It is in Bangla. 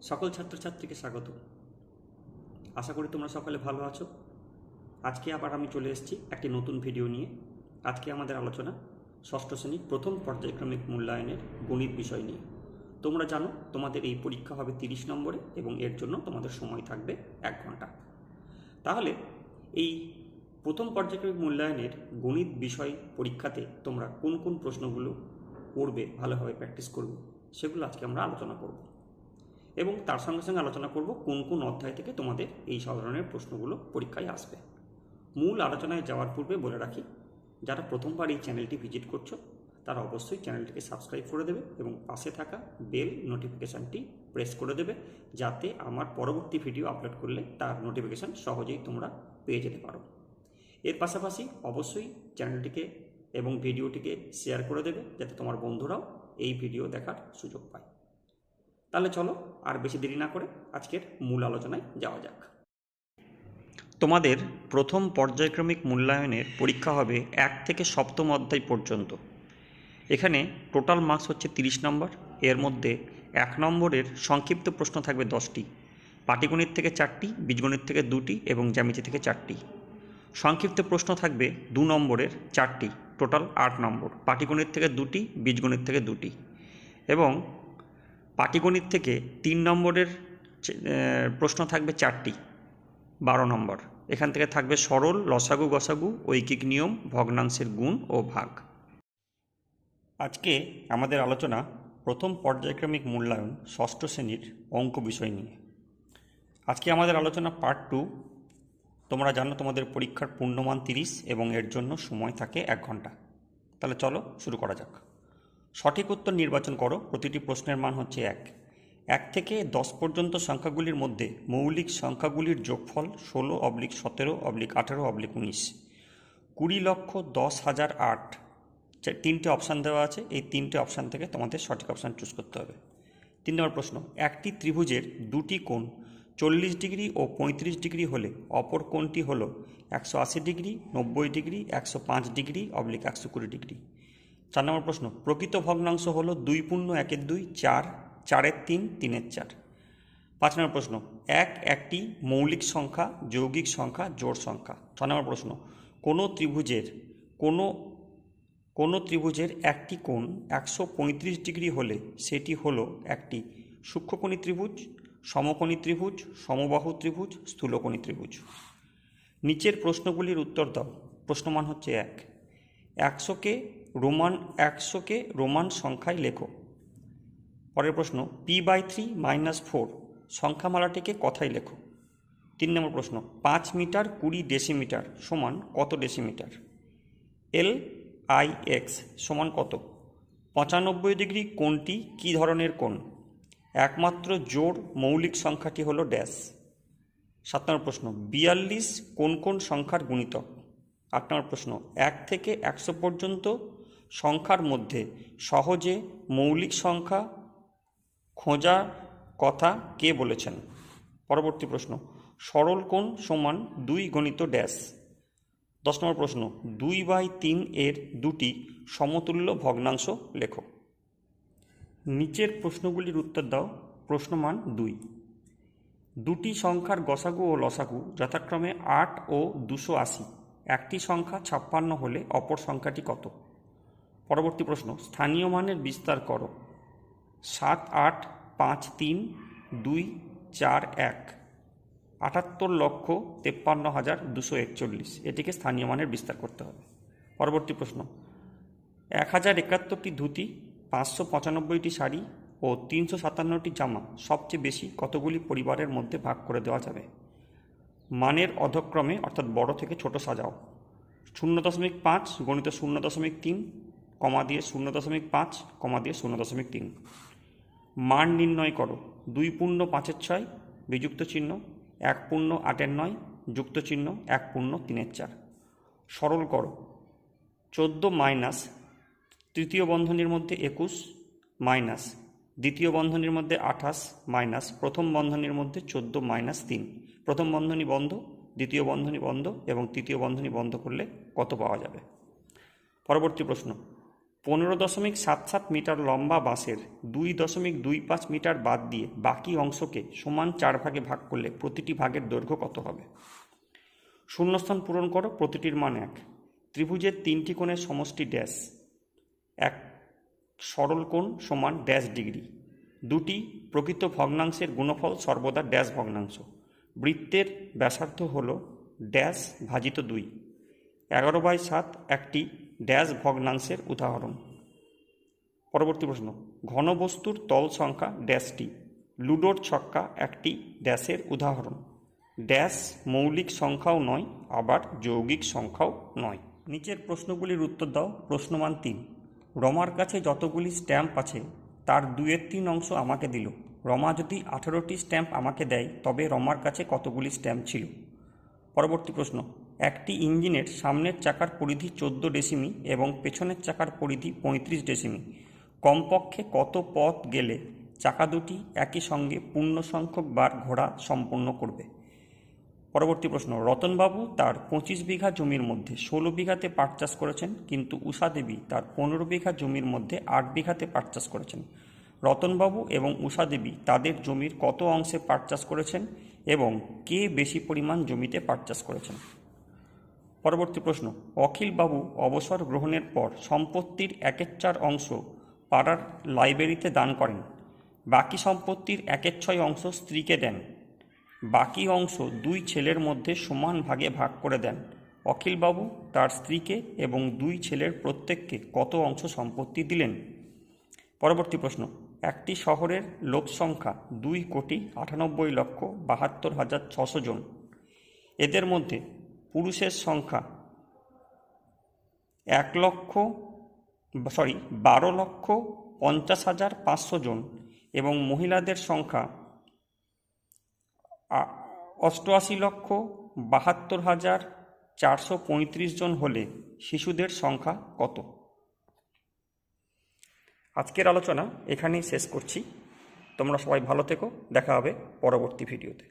সকল ছাত্রছাত্রীকে স্বাগত। আশা করি তোমরা সকলে ভালো আছো। আজকে আবার আমি চলে এসেছি একটি নতুন ভিডিও নিয়ে। আজকে আমাদের আলোচনা ষষ্ঠ শ্রেণীর প্রথম পর্যায়ক্রমিক মূল্যায়নের গণিত বিষয় নিয়ে। তোমরা জানো তোমাদের এই পরীক্ষা হবে 30 নম্বরে এবং এর জন্য তোমাদের সময় থাকবে 1 ঘন্টা। তাহলে এই প্রথম পর্যায়ক্রমিক মূল্যায়নের গণিত বিষয় পরীক্ষাতে তোমরা কোন কোন প্রশ্নগুলো পড়বে, ভালোভাবে প্র্যাকটিস করবে, সেগুলো আজকে আমরা আলোচনা করব এবং তার সঙ্গে সঙ্গে আলোচনা করব কোন কোন অধ্যায় থেকে তোমাদের এই ধরনের প্রশ্নগুলো পরীক্ষায় আসবে। মূল আলোচনায় যাওয়ার পূর্বে বলে রাখি, যারা প্রথমবার এই চ্যানেলটি ভিজিট করছো তারা অবশ্যই চ্যানেলটিকে সাবস্ক্রাইব করে দেবে এবং পাশে থাকা বেল নোটিফিকেশানটি প্রেস করে দেবে, যাতে আমার পরবর্তী ভিডিও আপলোড করলে তার নোটিফিকেশান সহজেই তোমরা পেয়ে যেতে পারো। এর পাশাপাশি অবশ্যই চ্যানেলটিকে এবং ভিডিওটিকে শেয়ার করে দেবে, যাতে তোমার বন্ধুরাও এই ভিডিও দেখার সুযোগ পায়। তাহলে চলো আর বেশি দেরি না করে আজকের মূল আলোচনায় যাওয়া যাক। তোমাদের প্রথম পর্যায়ক্রমিক মূল্যায়নের পরীক্ষা হবে 1 থেকে 7ম অধ্যায় পর্যন্ত। এখানে টোটাল মার্কস হচ্ছে 30 নম্বর। এর মধ্যে 1 নম্বরের সংক্ষিপ্ত প্রশ্ন থাকবে 10টি, পাটিগণিত থেকে 4টি, বীজগণিত থেকে 2টি এবং জ্যামিতি থেকে 4টি। সংক্ষিপ্ত প্রশ্ন থাকবে 2 নম্বরের 4টি, টোটাল 8 নম্বর, পাটিগণিত থেকে 2টি, বীজগণিত থেকে 2টি এবং পাটিগণিত থেকে 3 নম্বরের প্রশ্ন থাকবে 4টি, 12 নম্বর। এখান থেকে থাকবে সরল, লসাগু, গসাগু, ঐকিক নিয়ম, ভগ্নাংশের গুণ ও ভাগ। আজকে আমাদের আলোচনা প্রথম পর্যায়ক্রমিক মূল্যায়ন ষষ্ঠ শ্রেণীর অঙ্ক বিষয় নিয়ে। আজকে আমাদের আলোচনা পার্ট 2। তোমরা জানো তোমাদের পরীক্ষার পূর্ণমান 30 এবং এর জন্য সময় থাকে 1 ঘন্টা। তাহলে চলো শুরু করা যাক। সঠিক উত্তর নির্বাচন করো। প্রতিটি প্রশ্নের মান হচ্ছে 1। 1 থেকে 10 পর্যন্ত সংখ্যাগুলির মধ্যে মৌলিক সংখ্যাগুলির যোগফল 16/17/18/19। 20,10,008। 3টে অপশান দেওয়া আছে, এই 3টে অপশান থেকে তোমাদের সঠিক অপশান চুজ করতে হবে। 3 নম্বর প্রশ্ন, একটি ত্রিভুজের দুটি কোণ 40 ডিগ্রি ও 35 ডিগ্রি হলে অপর কোণটি হল 180 ডিগ্রি, 90 ডিগ্রি, 105 ডিগ্রি /120 ডিগ্রি। 4 নম্বর প্রশ্ন, প্রকৃত ভগ্নাংশ হল 2 পূর্ণ 1-এর 2, 4, 4-এর 3, 3-এর 4। 5 নম্বর প্রশ্ন, একটি মৌলিক সংখ্যা, যৌগিক সংখ্যা, জোড় সংখ্যা। 6 নম্বর প্রশ্ন, কোনো ত্রিভুজের একটি কোণ 135 ডিগ্রি হলে সেটি হলো একটি সূক্ষ্মকোণী ত্রিভুজ, সমকোণী ত্রিভুজ, সমবাহু ত্রিভুজ, স্থূলকোণী ত্রিভুজ। নিচের প্রশ্নগুলির উত্তর দাও। প্রশ্নমান হচ্ছে 1। 100কে রোমান সংখ্যায় লেখো। পরের প্রশ্ন, p/3 - 4 সংখ্যামালাটিকে কথায় লেখো। 3 নম্বর প্রশ্ন, 5 মিটার 20 ডেসিমিটার সমান কত ডেসিমিটার? LIX সমান কত? 95 ডিগ্রি কোণটি কী ধরনের কোণ? একমাত্র জোড় মৌলিক সংখ্যাটি হলো ড্যাশ। 7 নম্বর প্রশ্ন, 42 কোন কোন সংখ্যার গুণিতক? 8 নম্বর প্রশ্ন, 1 থেকে 100 পর্যন্ত সংখ্যার মধ্যে সহজে মৌলিক সংখ্যা খোঁজার কথা কে বলেছেন? পরবর্তী প্রশ্ন, সরল কোণ সমান 2 গণিত ড্যাশ। 10 নম্বর প্রশ্ন, 2/3 এর দুটি সমতুল্য ভগ্নাংশ লেখো। নিচের প্রশ্নগুলির উত্তর দাও। প্রশ্নমান 2। দুটি সংখ্যার গসাগু ও লসাগু যথাক্রমে 8 ও 280। একটি সংখ্যা 56 হলে অপর সংখ্যাটি কত? পরবর্তী প্রশ্ন, স্থানীয় মানের বিস্তার করো। 7, 8, 5, 3, 2, 4, 1। 78,53,241। এটিকে স্থানীয় মানের বিস্তার করতে হবে। পরবর্তী প্রশ্ন, 1071টি ধুতি, 595টি শাড়ি ও 357টি জামা সবচেয়ে বেশি কতগুলি পরিবারের মধ্যে ভাগ করে দেওয়া যাবে? মানের অধক্রমে অর্থাৎ বড় থেকে ছোট সাজাও। 0.5 গণিত 0.3 কমা দিয়ে 0.5 কমা দিয়ে 0.3। মান নির্ণয় করো। 2 পূর্ণ 5-এর 6 বিযুক্ত চিহ্ন, 1 পূর্ণ 8-এর 9 যুক্ত চিহ্ন, 1 পূর্ণ 3-এর 4। সরল করো। 14 মাইনাস তৃতীয় বন্ধনীর মধ্যে 21 মাইনাস দ্বিতীয় বন্ধনীর মধ্যে 28 মাইনাস প্রথম বন্ধনীর মধ্যে 14 মাইনাস 3। প্রথম বন্ধনী বন্ধ, দ্বিতীয় বন্ধনী বন্ধ এবং তৃতীয় বন্ধনী বন্ধ করলে কত পাওয়া যাবে? পরবর্তী প্রশ্ন, 15.77 মিটার লম্বা বাঁশের 2.25 মিটার বাদ দিয়ে বাকি অংশকে সমান 4 ভাগে ভাগ করলে প্রতিটি ভাগের দৈর্ঘ্য কত হবে? শূন্যস্থান পূরণ করো, প্রতিটির মান 1। ত্রিভুজের 3টি কোণের সমষ্টি ড্যাশ, এক সরল কোণ সমান ড্যাশ ডিগ্রি। 2টি প্রকৃত ভগ্নাংশের গুণফল সর্বদা ড্যাশ ভগ্নাংশ। বৃত্তের ব্যাসার্ধ হল ড্যাশ ভাজিত 2। 11/7 একটি ড্যাশ ভগ্নাংশের উদাহরণ। পরবর্তী প্রশ্ন, ঘনবস্তুর তল সংখ্যা ড্যাশটি। লুডোর ছক্কা একটি ড্যাশের উদাহরণ। ড্যাশ মৌলিক সংখ্যাও নয়, আবার যৌগিক সংখ্যাও নয়। নিচের প্রশ্নগুলির উত্তর দাও। প্রশ্নমান 3, রমার কাছে যতগুলি স্ট্যাম্প আছে তার 2/3 অংশ আমাকে দিল। রমা যদি 18টি স্ট্যাম্প আমাকে দেয় তবে রমার কাছে কতগুলি স্ট্যাম্প ছিল? পরবর্তী প্রশ্ন, একটি ইঞ্জিনের সামনের চাকার পরিধি 14 ডেসিমি এবং পেছনের চাকার পরিধি 35 ডেসিমি। কমপক্ষে কত পথ গেলে চাকা দুটি একই সঙ্গে পূর্ণ সংখ্যক বার ঘোরা সম্পন্ন করবে? পরবর্তী প্রশ্ন, রতনবাবু তার 25 বিঘা জমির মধ্যে 16 বিঘাতে পাট চাষ করেছেন, কিন্তু উষা দেবী তার 15 বিঘা জমির মধ্যে 8 বিঘাতে পাট চাষ করেছেন। রতনবাবু এবং উষা দেবী তাদের জমির কত অংশে পাট চাষ করেছেন এবং কে বেশি পরিমাণ জমিতে পাট চাষ করেছেন? পরবর্তী প্রশ্ন, অখিলবাবু অবসর গ্রহণের পর সম্পত্তির 1/4 অংশ পাড়ার লাইব্রেরিতে দান করেন। বাকি সম্পত্তির 1/6 অংশ স্ত্রীকে দেন। বাকি অংশ 2 ছেলের মধ্যে সমান ভাগে ভাগ করে দেন। অখিলবাবু তার স্ত্রীকে এবং 2 ছেলের প্রত্যেককে কত অংশ সম্পত্তি দিলেন? পরবর্তী প্রশ্ন, একটি শহরের লোকসংখ্যা 2,98,72,600 জন। এদের মধ্যে পুরুষের সংখ্যা 12,50,500 জন এবং মহিলাদের সংখ্যা 88,72,435 জন হলে শিশুদের সংখ্যা কত? আজকের আলোচনা এখানেই শেষ করছি। তোমরা সবাই ভালো থেকো, দেখা হবে পরবর্তী ভিডিওতে।